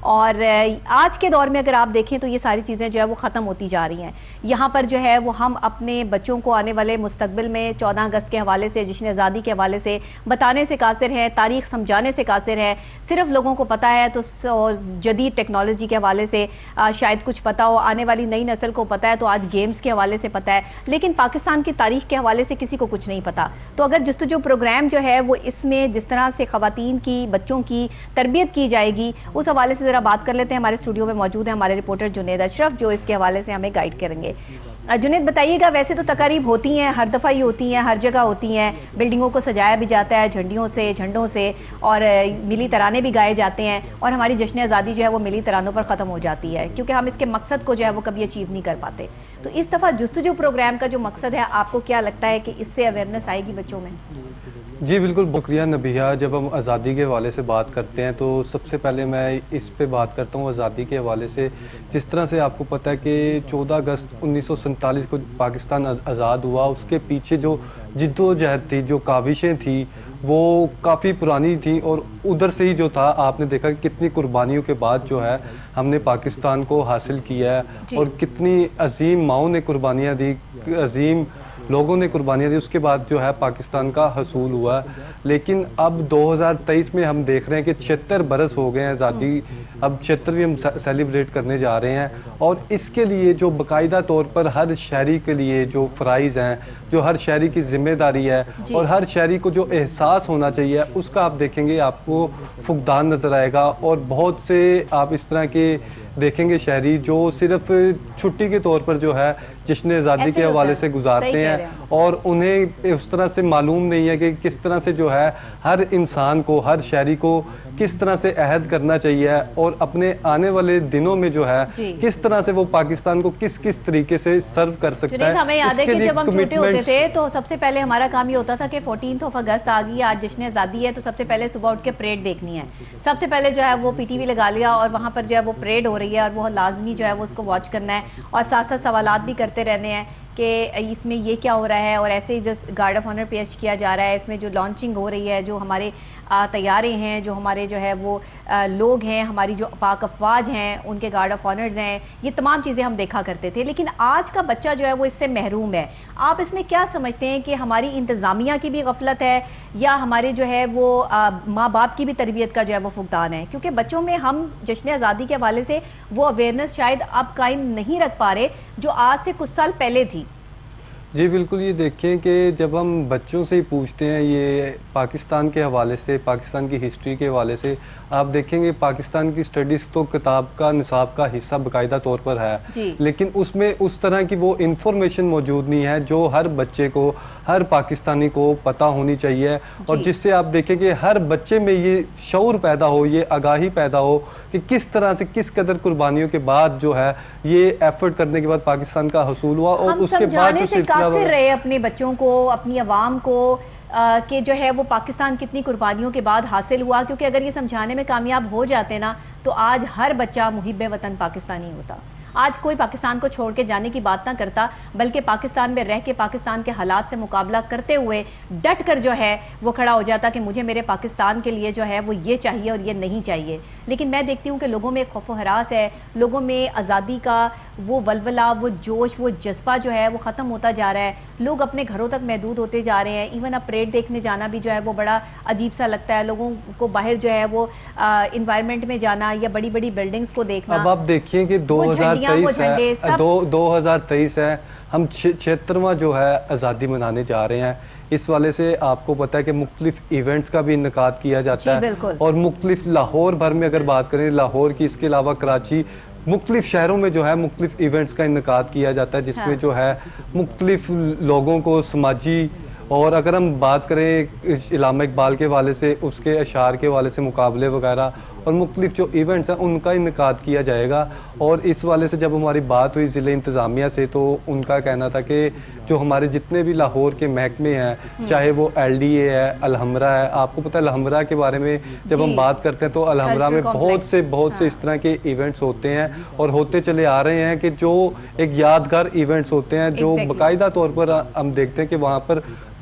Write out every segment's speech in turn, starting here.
اور آج کے دور میں اگر آپ دیکھیں تو یہ ساری چیزیں جو ہے وہ ختم ہوتی جا رہی ہیں. یہاں پر جو ہے وہ ہم اپنے بچوں کو آنے والے مستقبل میں 14 اگست کے حوالے سے، جشن آزادی کے حوالے سے بتانے سے قاصر ہیں، تاریخ سمجھانے سے قاصر ہے. صرف لوگوں کو پتہ ہے تو جدید ٹیکنالوجی کے حوالے سے شاید کچھ پتہ ہو، آنے والی نئی نسل کو پتہ ہے تو آج گیمز کے حوالے سے پتہ ہے، لیکن پاکستان کی تاریخ کے حوالے سے کسی کو کچھ نہیں پتہ. تو اگر جستجو پروگرام جو ہے وہ اس میں جس طرح سے خواتین کی، بچوں کی تربیت کی جائے گی، اس حوالے سے ذرا بات کر لیتے ہیں. ہمارے اسٹوڈیو میں موجود ہیں ہمارے رپورٹر جنید اشرف جو اس کے حوالے سے ہمیں گائیڈ کریں گے. جنید بتائیے گا، ویسے تو تقاریب ہوتی ہیں، ہر دفعہ ہی ہوتی ہیں، ہر جگہ ہوتی ہیں، بلڈنگوں کو سجایا بھی جاتا ہے جھنڈوں سے اور ملی ترانے بھی گائے جاتے ہیں، اور ہماری جشن آزادی جو ہے وہ ملی ترانوں پر ختم ہو جاتی ہے کیونکہ ہم اس کے مقصد کو جو ہے وہ کبھی اچیو نہیں کر پاتے. تو اس دفعہ جستجو پروگرام کا جو مقصد ہے، آپ کو کیا لگتا ہے کہ اس سے اویئرنیس آئے گی بچوں میں؟ جی بالکل، شکریہ نبیہہ. جب ہم آزادی کے حوالے سے بات کرتے ہیں تو سب سے پہلے میں اس پہ بات کرتا ہوں آزادی کے حوالے سے. جس طرح سے آپ کو پتہ ہے کہ 14 اگست 1947 کو پاکستان آزاد ہوا، اس کے پیچھے جو جد و جہد تھی، جو کاوشیں تھیں، وہ کافی پرانی تھیں، اور ادھر سے ہی جو تھا آپ نے دیکھا کہ کتنی قربانیوں کے بعد جو ہے ہم نے پاکستان کو حاصل کیا ہے، اور کتنی عظیم ماؤں نے قربانیاں دی، عظیم لوگوں نے قربانیاں دی، اس کے بعد جو ہے پاکستان کا حصول ہوا. لیکن اب 2023 میں ہم دیکھ رہے ہیں کہ 76 برس ہو گئے ہیں آزادی، اب 76ویں ہم سیلیبریٹ کرنے جا رہے ہیں، اور اس کے لیے جو باقاعدہ طور پر ہر شہری کے لیے جو فرائض ہیں، جو ہر شہری کی ذمہ داری ہے، اور ہر شہری کو جو احساس ہونا چاہیے، اس کا آپ دیکھیں گے آپ کو فقدان نظر آئے گا. اور بہت سے آپ اس طرح کے دیکھیں گے شہری جو صرف چھٹی کے طور پر جو ہے جشن آزادی کے حوالے سے گزارتے ہیں، اور انہیں اس طرح سے معلوم نہیں ہے کہ کس طرح سے جو ہے ہر انسان کو، ہر شہری کو کس طرح سے عہد کرنا چاہیے، اور اپنے آنے والے دنوں میں جو ہے کس طرح سے وہ پاکستان کو کس طریقے سے سرو کر سکتا ہے. ہمیں یاد ہے کہ جب ہم چھوٹے ہوتے تھے تو سب سے پہلے ہمارا کام یہ ہوتا تھا کہ 14 اگست آ گئی، آج جشن آزادی ہے، تو سب سے پہلے صبح اٹھ کے پریڈ دیکھنی ہے. سب سے پہلے جو ہے وہ پی ٹی وی لگا لیا، اور وہاں پر جو ہے وہ پریڈ ہو رہی ہے، اور وہ لازمی جو ہے وہ اس کو واچ کرنا ہے، اور ساتھ ساتھ سوالات بھی کرتے رہنے ہیں کہ اس میں یہ کیا ہو رہا ہے، اور ایسے ہی جو گارڈ آف آنر پیش کیا جا رہا ہے، اس میں جو لانچنگ ہو رہی ہے، جو ہمارے طیارے ہیں، جو ہمارے جو ہے وہ لوگ ہیں، ہماری جو پاک افواج ہیں، ان کے گارڈ آف آنرز ہیں، یہ تمام چیزیں ہم دیکھا کرتے تھے. لیکن آج کا بچہ جو ہے وہ اس سے محروم ہے. آپ اس میں کیا سمجھتے ہیں کہ ہماری انتظامیہ کی بھی غفلت ہے، یا ہمارے جو ہے وہ ماں باپ کی بھی تربیت کا جو ہے وہ فقدان ہے؟ کیونکہ بچوں میں ہم جشن آزادی کے حوالے سے وہ اویئرنیس شاید اب قائم نہیں رکھ پا رہے جو آج سے کچھ سال پہلے تھی. جی بالکل، یہ دیکھیں کہ جب ہم بچوں سے ہی پوچھتے ہیں یہ پاکستان کے حوالے سے، پاکستان کی ہسٹری کے حوالے سے، آپ دیکھیں گے پاکستان کی سٹڈیز تو کتاب کا، نصاب کا حصہ باقاعدہ طور پر ہے، لیکن اس میں اس طرح کی وہ انفارمیشن موجود نہیں ہے جو ہر بچے کو، ہر پاکستانی کو پتہ ہونی چاہیے، اور جس سے آپ دیکھیں کہ ہر بچے میں یہ شعور پیدا ہو، یہ آگاہی پیدا ہو کہ کس طرح سے، کس قدر قربانیوں کے بعد جو ہے یہ ایفرٹ کرنے کے بعد پاکستان کا حصول ہوا. اور اس کے بعد جو سلسلہ رہے اپنے بچوں کو، اپنی عوام کو کہ جو ہے وہ پاکستان کتنی قربانیوں کے بعد حاصل ہوا، کیونکہ اگر یہ سمجھانے میں کامیاب ہو جاتے نا تو آج ہر بچہ محب وطن پاکستانی ہوتا. آج کوئی پاکستان کو چھوڑ کے جانے کی بات نہ کرتا، بلکہ پاکستان میں رہ کے پاکستان کے حالات سے مقابلہ کرتے ہوئے ڈٹ کر جو ہے وہ کھڑا ہو جاتا کہ مجھے میرے پاکستان کے لیے جو ہے وہ یہ چاہیے اور یہ نہیں چاہیے. لیکن میں دیکھتی ہوں کہ لوگوں میں خوف و ہراس ہے، لوگوں میں آزادی کا وہ ولولہ، وہ جوش، وہ جذبہ جو ہے وہ ختم ہوتا جا رہا ہے. لوگ اپنے گھروں تک محدود ہوتے جا رہے ہیں. ایون اب پریڈ دیکھنے جانا بھی جو ہے وہ بڑا عجیب سا لگتا ہے. لوگوں کو باہر جو ہے وہ انوائرمنٹ میں جانا یا بڑی بڑی بلڈنگز کو دیکھنا. اب آپ دیکھیں کہ 2023 ہے، ہم 76واں جو ہے آزادی منانے جا رہے ہیں. اس والے سے آپ کو پتہ ہے کہ مختلف ایونٹس کا بھی انعقاد کیا جاتا ہے، اور مختلف لاہور بھر میں اگر بات کریں، لاہور کی، اس کے علاوہ کراچی، مختلف شہروں میں جو ہے مختلف ایونٹس کا انعقاد کیا جاتا ہے، جس میں جو ہے مختلف لوگوں کو سماجی، اور اگر ہم بات کریں علامہ اقبال کے حوالے سے، اس کے اشعار کے حوالے سے مقابلے وغیرہ اور مختلف جو ایونٹس ہیں ان کا انعقاد کیا جائے گا. اور اس والے سے جب ہماری بات ہوئی ضلع انتظامیہ سے تو ان کا کہنا تھا کہ جو ہمارے جتنے بھی لاہور کے محکمے ہیں، چاہے وہ LDA ہے، الحمرہ ہے، آپ کو پتہ ہے الحمرہ کے بارے میں جب ہم بات کرتے ہیں تو الحمرہ میں بہت سے اس طرح کے ایونٹس ہوتے ہیں اور ہوتے چلے آ رہے ہیں کہ جو ایک یادگار ایونٹس ہوتے ہیں جو باقاعدہ طور پر ہم دیکھتے ہیں کہ وہاں پر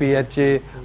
PHA,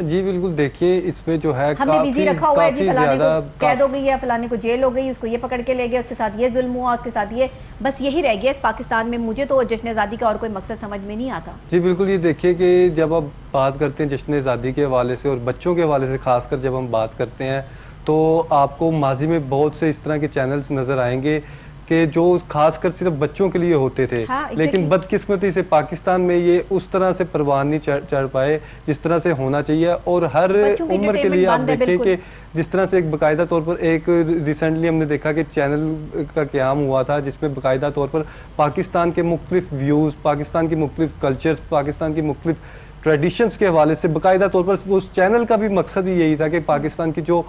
جی بالکل, دیکھیے اس میں جو ہے ہم نے بزی رکھا ہوا ہے جی, فلانے کو قید ہو گئی ہے, فلانے کو جیل ہو گئی, اس کو یہ پکڑ کے لے گئے, اس کے ساتھ یہ ظلم ہوا, اس کے ساتھ یہ, بس یہی رہ گیا اس پاکستان میں. مجھے تو جشن آزادی کا اور کوئی مقصد سمجھ میں نہیں آتا. جی بالکل, یہ دیکھیے کہ جب آپ بات کرتے ہیں جشن آزادی کے حوالے سے اور بچوں کے حوالے سے خاص کر جب ہم بات کرتے ہیں تو آپ کو ماضی میں بہت سے اس طرح کے چینلز نظر آئیں گے کہ جو خاص کر صرف بچوں کے لیے ہوتے تھے. لیکن بدقسمتی سے پاکستان میں یہ اس طرح سے پروان نہیں چڑھ پائے جس طرح سے ہونا چاہیے. اور ہر عمر کے لیے آپ دیکھیں کہ جس طرح سے ایک باقاعدہ طور پر ایک ریسنٹلی ہم نے دیکھا کہ چینل کا قیام ہوا تھا جس میں باقاعدہ طور پر پاکستان کے مختلف ویوز, پاکستان کی مختلف کلچرز, پاکستان کی مختلف ٹریڈیشنز کے حوالے سے باقاعدہ طور پر اس چینل کا بھی مقصد ہی یہی تھا کہ پاکستان کی جو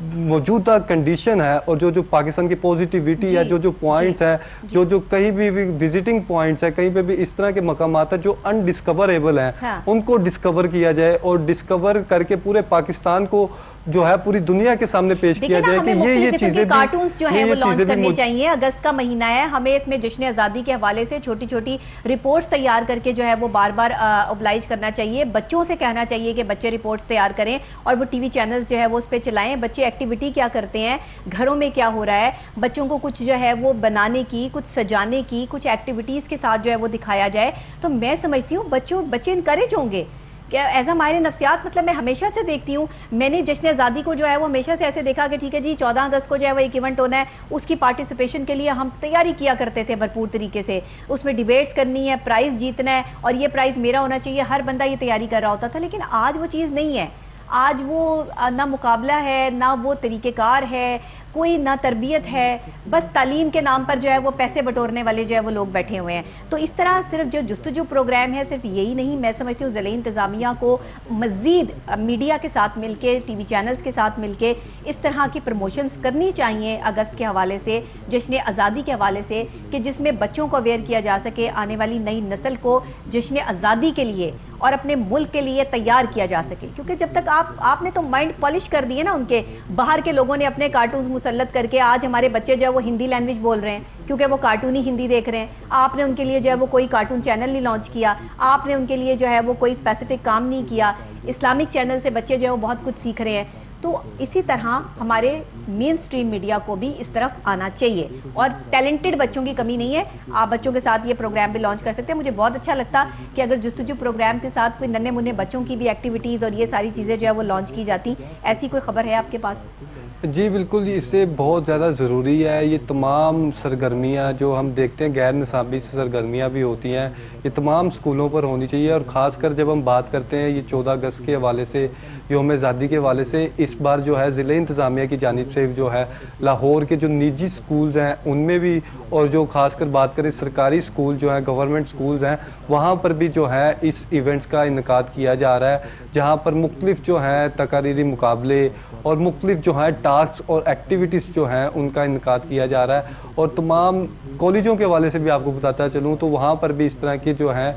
موجودہ کنڈیشن ہے اور جو پاکستان کی پوزیٹیویٹی ہے, جو پوائنٹس ہیں, جو کہیں بھی وزٹنگ پوائنٹس ہیں, کہیں پہ بھی اس طرح کے مقامات ہیں جو انڈسکوریبل ہیں, ان کو ڈسکور کیا جائے اور ڈسکور کر کے پورے پاکستان کو جو ہے پوری دنیا کے سامنے پیش کیا جائے کہ یہ چیزیں کارٹونز جو ہیں وہ لانچ کرنے چاہیے. اگست کا مہینہ ہے, ہمیں اس میں جشن آزادی کے حوالے سے چھوٹی چھوٹی رپورٹس تیار کر کے جو ہے وہ بار بار اوبلائج کرنا چاہیے. بچوں سے کہنا چاہیے کہ بچے رپورٹس تیار کریں اور وہ ٹی وی چینلز جو ہے وہ اس پہ چلائیں. بچے ایکٹیویٹی کیا کرتے ہیں, گھروں میں کیا ہو رہا ہے, بچوں کو کچھ جو ہے وہ بنانے کی, کچھ سجانے کی, کچھ ایکٹیویٹیز کے ساتھ جو ہے وہ دکھایا جائے. تو میں سمجھتی ہوں بچے انکریج ہوں گے. ایز اے ماہر نفسیات مطلب میں ہمیشہ سے دیکھتی ہوں, میں نے جشن آزادی کو جو ہے وہ ہمیشہ سے ایسے دیکھا کہ ٹھیک ہے جی 14 اگست کو جو ہے وہ ایک ایونٹ ہونا ہے, اس کی پارٹیسپیشن کے لیے ہم تیاری کیا کرتے تھے بھرپور طریقے سے. اس میں ڈیبیٹس کرنی ہے, پرائز جیتنا ہے اور یہ پرائز میرا ہونا چاہیے, ہر بندہ یہ تیاری کر رہا ہوتا تھا. لیکن آج وہ چیز نہیں ہے. آج وہ نہ مقابلہ ہے, نہ وہ طریقہ کار ہے, کوئی نہ تربیت ہے, بس تعلیم کے نام پر جو ہے وہ پیسے بٹورنے والے جو ہے وہ لوگ بیٹھے ہوئے ہیں. تو اس طرح صرف جو جستجو پروگرام ہے صرف یہی نہیں, میں سمجھتی ہوں ضلعی انتظامیہ کو مزید میڈیا کے ساتھ مل کے, ٹی وی چینلز کے ساتھ مل کے اس طرح کی پروموشنز کرنی چاہیے اگست کے حوالے سے, جشن آزادی کے حوالے سے, کہ جس میں بچوں کو اویئر کیا جا سکے, آنے والی نئی نسل کو جشن آزادی کے لیے اور اپنے ملک کے لیے تیار کیا جا سکے. کیونکہ جب تک آپ نے تو مائنڈ پالش کر دیے نا ان کے, باہر کے لوگوں نے اپنے کارٹونز مسلط کر کے آج ہمارے بچے جو ہے وہ ہندی لینگویج بول رہے ہیں کیونکہ وہ کارٹونی ہندی دیکھ رہے ہیں. آپ نے ان کے لیے جو ہے وہ کوئی کارٹون چینل نہیں لانچ کیا, آپ نے ان کے لیے جو ہے وہ کوئی اسپیسیفک کام نہیں کیا. اسلامک چینل سے بچے جو ہے وہ بہت کچھ سیکھ رہے ہیں. تو اسی طرح ہمارے مین سٹریم میڈیا کو بھی اس طرف آنا چاہیے, اور ٹیلنٹڈ بچوں کی کمی نہیں ہے. آپ بچوں کے ساتھ یہ پروگرام بھی لانچ کر سکتے ہیں. مجھے بہت اچھا لگتا کہ اگر جستجو پروگرام کے ساتھ کوئی ننے منے بچوں کی بھی ایکٹیویٹیز اور یہ ساری چیزیں جو ہے وہ لانچ کی جاتی. ایسی کوئی خبر ہے آپ کے پاس؟ جی بالکل, اس سے بہت زیادہ ضروری ہے. یہ تمام سرگرمیاں جو ہم دیکھتے ہیں غیر نصابی سرگرمیاں بھی ہوتی ہیں, یہ تمام اسکولوں پر ہونی چاہیے. اور خاص کر جب ہم بات کرتے ہیں یہ 14 اگست کے حوالے سے, یوم آزادی کے حوالے سے, اس بار جو ہے ضلع انتظامیہ کی جانب سے جو ہے لاہور کے جو نجی سکولز ہیں ان میں بھی, اور جو خاص کر بات کریں سرکاری سکول جو ہیں, گورنمنٹ سکولز ہیں, وہاں پر بھی جو ہے اس ایونٹس کا انعقاد کیا جا رہا ہے, جہاں پر مختلف جو ہیں تقریری مقابلے اور مختلف جو ہیں ٹاسک اور ایکٹیویٹیز جو ہیں ان کا انعقاد کیا جا رہا ہے. اور تمام کالجوں کے حوالے سے بھی آپ کو بتاتا چلوں تو وہاں پر بھی اس طرح کے جو ہیں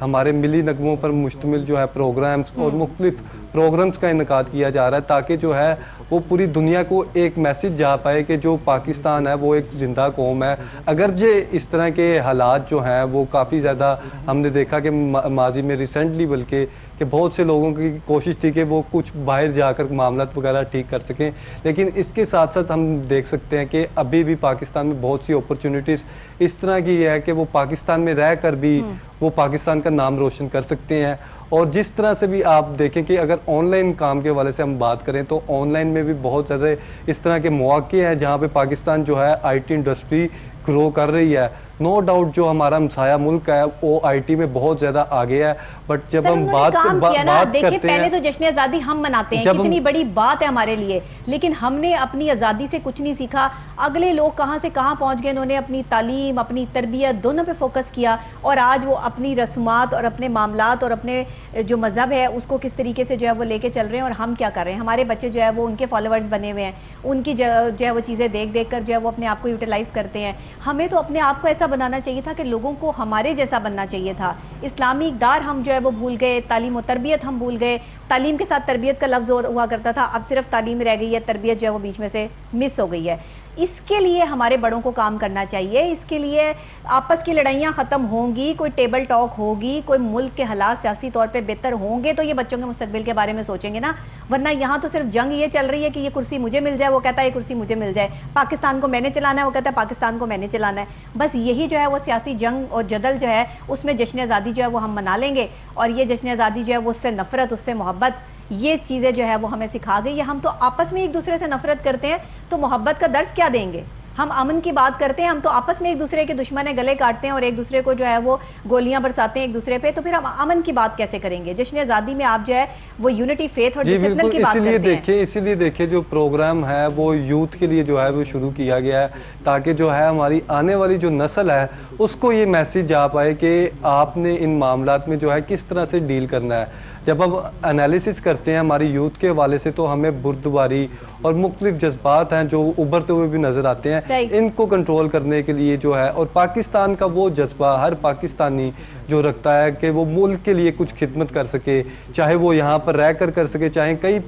ہمارے ملی نغموں پر مشتمل جو ہے پروگرامز اور مختلف پروگرامز کا انعقاد کیا جا رہا ہے, تاکہ جو ہے وہ پوری دنیا کو ایک میسج جا پائے کہ جو پاکستان ہے وہ ایک زندہ قوم ہے. اگرچہ اس طرح کے حالات جو ہیں وہ کافی زیادہ ہم نے دیکھا کہ ماضی میں ریسنٹلی بلکہ کہ بہت سے لوگوں کی کوشش تھی کہ وہ کچھ باہر جا کر معاملات وغیرہ ٹھیک کر سکیں, لیکن اس کے ساتھ ساتھ ہم دیکھ سکتے ہیں کہ ابھی بھی پاکستان میں بہت سی اپرچونیٹیز اس طرح کی ہے کہ وہ پاکستان میں رہ کر بھی وہ پاکستان کا نام روشن کر سکتے ہیں. اور جس طرح سے بھی آپ دیکھیں کہ اگر آن لائن کام کے حوالے سے ہم بات کریں تو آن لائن میں بھی بہت زیادہ اس طرح کے مواقع ہیں جہاں پہ پاکستان جو ہے آئی ٹی انڈسٹری گرو کر رہی ہے. نو ڈاؤٹ جو ہمارا ہمسایہ ملک ہے وہ آئی ٹی میں بہت زیادہ آگے ہے, بٹ جب ہم بات کرتے ہیں, پہلے تو جشن آزادی ہم مناتے ہیں, کتنی بڑی بات ہے ہمارے لیے, لیکن ہم نے اپنی آزادی سے کچھ نہیں سیکھا. اگلے لوگ کہاں سے کہاں پہنچ گئے, انہوں نے اپنی تعلیم, اپنی تربیت دونوں پہ فوکس کیا, اور آج وہ اپنی رسومات اور اپنے معاملات اور اپنے جو مذہب ہے اس کو کس طریقے سے جو ہے وہ لے کے چل رہے ہیں. اور ہم کیا کر رہے ہیں, ہمارے بچے جو ہے وہ ان کے فالوورز بنے ہوئے ہیں, ان کی جو ہے وہ چیزیں دیکھ دیکھ کر جو ہے وہ اپنے آپ کو یوٹیلائز کرتے ہیں. ہمیں تو اپنے آپ کو ایسا بنانا چاہیے تھا کہ لوگوں کو ہمارے جیسا بننا چاہیے تھا. اسلامی اقدار ہم جو ہے وہ بھول گئے, تعلیم و تربیت ہم بھول گئے. تعلیم کے ساتھ تربیت کا لفظ ہوا کرتا تھا, اب صرف تعلیم رہ گئی ہے, تربیت جو ہے وہ بیچ میں سے مس ہو گئی ہے. اس کے لیے ہمارے بڑوں کو کام کرنا چاہیے. اس کے لیے آپس کی لڑائیاں ختم ہوں گی, کوئی ٹیبل ٹاک ہوگی, کوئی ملک کے حالات سیاسی طور پہ بہتر ہوں گے تو یہ بچوں کے مستقبل کے بارے میں سوچیں گے نا. ورنہ یہاں تو صرف جنگ یہ چل رہی ہے کہ یہ کرسی مجھے مل جائے, وہ کہتا ہے یہ کرسی مجھے مل جائے, پاکستان کو میں نے چلانا ہے, وہ کہتا ہے پاکستان کو میں نے چلانا ہے. بس یہی جو ہے وہ سیاسی جنگ اور جدل جو ہے اس میں جشن آزادی جو ہے وہ ہم منا لیں گے, اور یہ جشن آزادی جو ہے وہ اس سے نفرت, اس سے محبت, یہ چیزیں جو ہے وہ ہمیں سکھا گئی. ہم تو آپس میں ایک دوسرے سے نفرت کرتے ہیں تو محبت کا درس کیا دیں گے؟ ہم امن کی بات کرتے ہیں, ہم تو آپس میں ایک دوسرے کے دشمن گلے کاٹتے ہیں اور ایک دوسرے کو جو ہے وہ گولیاں برساتے ہیں ایک دوسرے پہ, تو پھر ہم امن کی بات کیسے کریں گے؟ جشن آزادی میں آپ جو ہے وہ یونٹی فیتھ اور ڈسپلن کی بات کرتے ہیں. اسی لیے دیکھیں جو پروگرام ہے وہ یوتھ کے لیے جو ہے وہ شروع کیا گیا ہے, تاکہ جو ہے ہماری آنے والی جو نسل ہے اس کو یہ میسج جا پائے کہ آپ نے ان معاملات میں جو ہے کس طرح سے ڈیل کرنا ہے. جب ہم انالیسس کرتے ہیں ہماری یوتھ کے حوالے سے تو ہمیں بردباری اور مختلف جذبات ہیں جو ابھرتے ہوئے بھی نظر آتے ہیں, ان کو کنٹرول کرنے کے لیے جو ہے, اور پاکستان کا وہ جذبہ ہر پاکستانی جو رکھتا ہے کہ وہ ملک کے لیے کچھ خدمت کر سکے, چاہے وہ یہاں پر رہ کر سکے, چاہے کہیں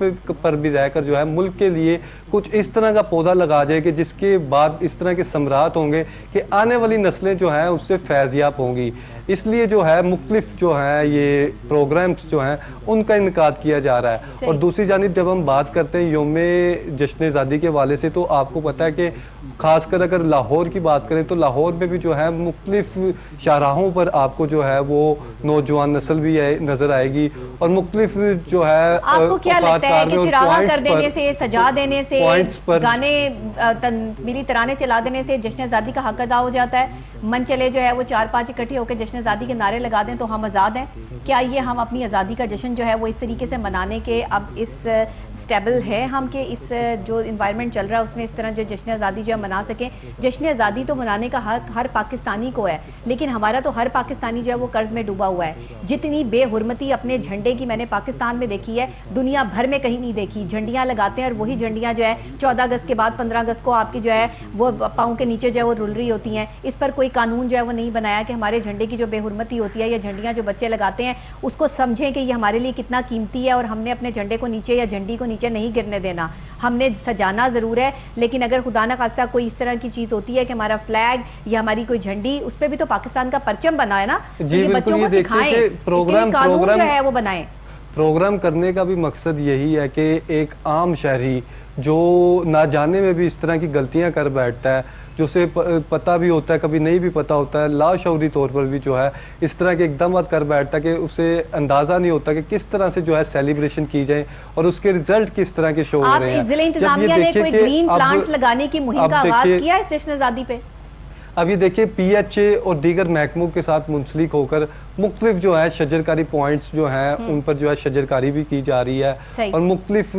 پر بھی رہ کر جو ہے ملک کے لیے کچھ اس طرح کا پودا لگا جائے کہ جس کے بعد اس طرح کے ثمرات ہوں گے کہ آنے والی نسلیں جو ہیں اس سے فیض یاب ہوں گی. اس لیے جو ہے مختلف جو ہیں یہ پروگرامز جو ہیں ان کا انعقاد کیا جا رہا ہے. اور دوسری جانب جب ہم بات کرتے ہیں یوم جشن آزادی کے حوالے سے تو آپ کو پتہ ہے کہ خاص کر اگر لاہور کی بات کریں تو لاہور میں بھی جو ہے مختلف شاہراہوں پر آپ کو جو ہے وہ نوجوان نسل بھی نظر آئے گی, اور مختلف جو ہے آپ کو کیا لگتا ہے کہ چراغاں کر دینے سے, سجا دینے سے, گانے میری ترانے چلا دینے سے جشن آزادی کا حق ادا ہو جاتا ہے؟ من چلے جو ہے وہ 4-5 اکٹھے ہو کے جشن آزادی کے نعرے لگا دیں تو ہم آزاد ہیں؟ کیا یہ ہم اپنی آزادی کا جشن جو ہے وہ اس طریقے سے منانے کے اب اس سٹیبل ہے ہم کہ اس جو انوائرمنٹ چل رہا ہے اس میں اس طرح جو جشن آزادی جو ہے منا سکیں؟ جشن آزادی تو منانے کا حق ہر پاکستانی کو ہے, لیکن ہمارا تو ہر پاکستانی جو ہے وہ قرض میں ڈوبا ہوا ہے. جتنی بے حرمتی اپنے جھنڈے کی میں نے پاکستان میں دیکھی ہے دنیا بھر میں کہیں نہیں دیکھی. جھنڈیاں لگاتے ہیں اور وہی جھنڈیاں جو ہے 14 اگست کے بعد 15 اگست کو آپ کی جو ہے وہ پاؤں کے نیچے جو ہے وہ رول رہی ہوتی ہیں. اس پر کوئی قانون جو ہے وہ نہیں بنایا کہ ہمارے جھنڈے کی جو بے حرمتی ہوتی ہے یا جھنڈیاں جو بچے لگاتے ہیں اس کو سمجھیں کہ یہ ہمارے لیے کتنا قیمتی ہے, اور ہم نے اپنے جھنڈے کو نیچے یا جھنڈی کو نیچے نہیں گرنے دینا. ہم نے سجانا ضرور ہے, لیکن اگر خدا نہ خواستہ کوئی اس طرح کی چیز ہوتی ہے کہ ہمارا فلیگ یا ہماری کوئی جھنڈی اس پہ بھی تو پاکستان کا پرچم بنا ہے نا, تو یہ بچوں کو سکھائیں, اس کے لیے قانون جو ہے وہ بنائیں. پروگرام کرنے کا بھی مقصد یہی ہے کہ ایک عام شہری جو نہ جانے میں بھی اس طرح کی غلطیاں کر بیٹھتا ہے, جو اسے پتہ بھی ہوتا ہے کبھی نہیں بھی پتہ ہوتا ہے, لاشعوری طور پر بھی جو ہے اس طرح کے اقدامات کر بیٹھتا ہے کہ اسے اندازہ نہیں ہوتا کہ کس طرح سے جو ہے سیلیبریشن کی جائے اور اس کے رزلٹ کس طرح کے شو ہو رہے ہیں. ضلع انتظامیہ نے کوئی گرین پلانٹس لگانے کی مہم کا آغاز کیا اس جشن آزادی پہ؟ اب یہ دیکھیں پی ایچ اے اور دیگر محکموں کے ساتھ منسلک ہو کر مختلف جو ہے شجرکاری پوائنٹس جو ہیں ان پر جو ہے شجرکاری بھی کی جا رہی ہے, اور مختلف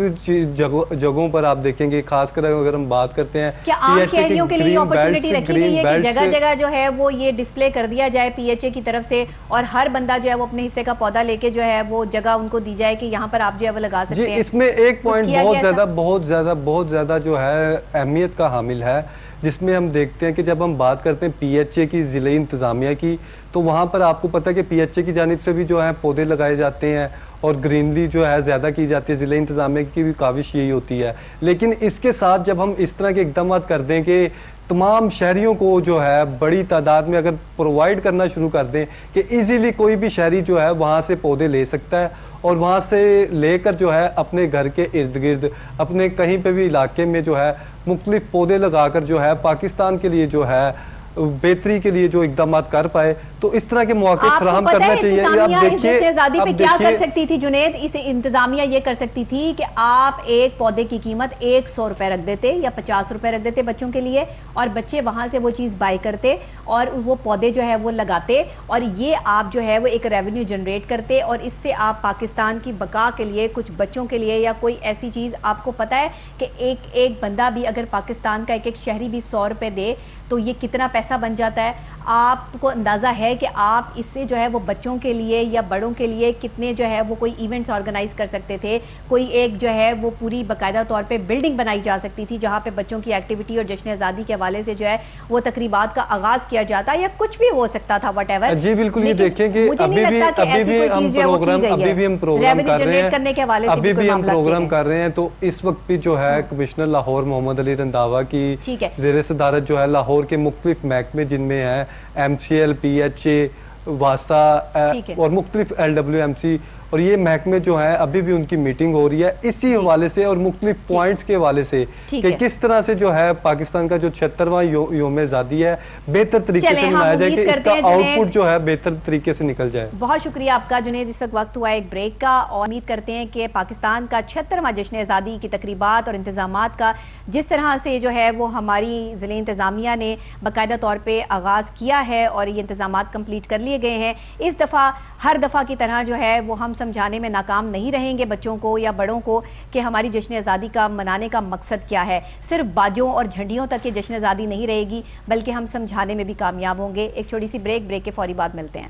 جگہوں پر آپ دیکھیں گے, خاص کر اگر ہم بات کرتے ہیں کیا عام شہریوں کے لیے اپرچونٹی رکھی گئی ہے کہ جگہ جگہ جو ہے وہ یہ ڈسپلے کر دیا جائے پی ایچ اے کی طرف سے, اور ہر بندہ جو ہے وہ اپنے حصے کا پودا لے کے جو ہے وہ جگہ ان کو دی جائے کہ یہاں پر آپ جو ہے وہ لگا سکتے ہیں؟ اس میں ایک پوائنٹ بہت زیادہ جو ہے اہمیت کا حامل ہے, جس میں ہم دیکھتے ہیں کہ جب ہم بات کرتے ہیں پی ایچ اے کی ضلعی انتظامیہ کی, تو وہاں پر آپ کو پتہ ہے کہ پی ایچ اے کی جانب سے بھی جو ہے پودے لگائے جاتے ہیں اور گرینری جو ہے زیادہ کی جاتی ہے. ضلعی انتظامیہ کی بھی کاوش یہی ہوتی ہے, لیکن اس کے ساتھ جب ہم اس طرح کے اقدامات کر دیں کہ تمام شہریوں کو جو ہے بڑی تعداد میں اگر پرووائڈ کرنا شروع کر دیں کہ ایزیلی کوئی بھی شہری جو ہے وہاں سے پودے لے سکتا ہے, اور وہاں سے لے کر جو ہے اپنے گھر کے ارد گرد اپنے کہیں پہ بھی علاقے میں جو ہے مختلف پودے لگا کر جو ہے پاکستان کے لیے جو ہے بہتری کے لیے جو اقدامات کر پائے, تو اس طرح کے مواقع فراہم کرنا چاہیے. اس جشن آزادی پہ کیا کر سکتی تھی جنید؟ اس انتظامیہ یہ کر سکتی تھی کہ آپ ایک پودے کی قیمت 100 روپے رکھ دیتے یا 50 روپے رکھ دیتے بچوں کے لیے, اور بچے وہاں سے وہ چیز بائی کرتے اور وہ پودے جو ہے وہ لگاتے, اور یہ آپ جو ہے وہ ایک ریونیو جنریٹ کرتے, اور اس سے آپ پاکستان کی بقا کے لیے کچھ بچوں کے لیے یا کوئی ایسی چیز, آپ کو پتہ ہے کہ ایک بندہ بھی اگر پاکستان کا ایک شہری بھی 100 روپے دے تو یہ کتنا پیسہ بن جاتا ہے. آپ کو اندازہ ہے کہ آپ اس سے جو ہے وہ بچوں کے لیے یا بڑوں کے لیے کتنے جو ہے وہ کوئی ایونٹس آرگنائز کر سکتے تھے؟ کوئی ایک جو ہے وہ پوری باقاعدہ طور پہ بلڈنگ بنائی جا سکتی تھی جہاں پہ بچوں کی ایکٹیویٹی اور جشن آزادی کے حوالے سے جو ہے وہ تقریبات کا آغاز کیا جاتا، یا کچھ بھی ہو سکتا تھا واٹ ایور. جی بالکل، یہ دیکھیں کہ ابھی بھی ہم پروگرام کر رہے ہیں تو اس وقت بھی جو ہے کمشنر لاہور محمد علی رنداوا کی زیر صدارت جو ہے لاہور کے مختلف محکمے جن میں ہیں M C L, P H A, واسطہ اور مختلف ایل ڈبلیو ایم سی، اور یہ محکمے جو ہیں ابھی بھی ان کی میٹنگ ہو رہی ہے اسی حوالے سے اور مختلف پوائنٹس کے حوالے سے کہ کس طرح سے جو ہے پاکستان کا جو 76واں یوم آزادی ہے بہتر طریقے سے منایا جائے کہ اس کا آؤٹ پٹ جو ہے بہتر طریقے سے نکل جائے. بہت شکریہ آپ کا جنید. اس وقت ہوا ایک بریک کا، اور امید کرتے ہیں کہ پاکستان کا 76واں جشن آزادی کی تقریبات اور انتظامات کا جس طرح سے جو ہے وہ ہماری ضلع انتظامیہ نے باقاعدہ طور پہ آغاز کیا ہے اور یہ انتظامات کمپلیٹ کر لیے گئے ہیں، اس دفعہ ہر دفعہ کی طرح جو ہے وہ ہم سمجھانے میں ناکام نہیں رہیں گے بچوں کو یا بڑوں کو کہ ہماری جشن آزادی کا منانے کا مقصد کیا ہے. صرف باجوں اور جھنڈیوں تک یہ جشن آزادی نہیں رہے گی بلکہ ہم سمجھانے میں بھی کامیاب ہوں گے. ایک چھوٹی سی بریک کے فوری بعد ملتے ہیں.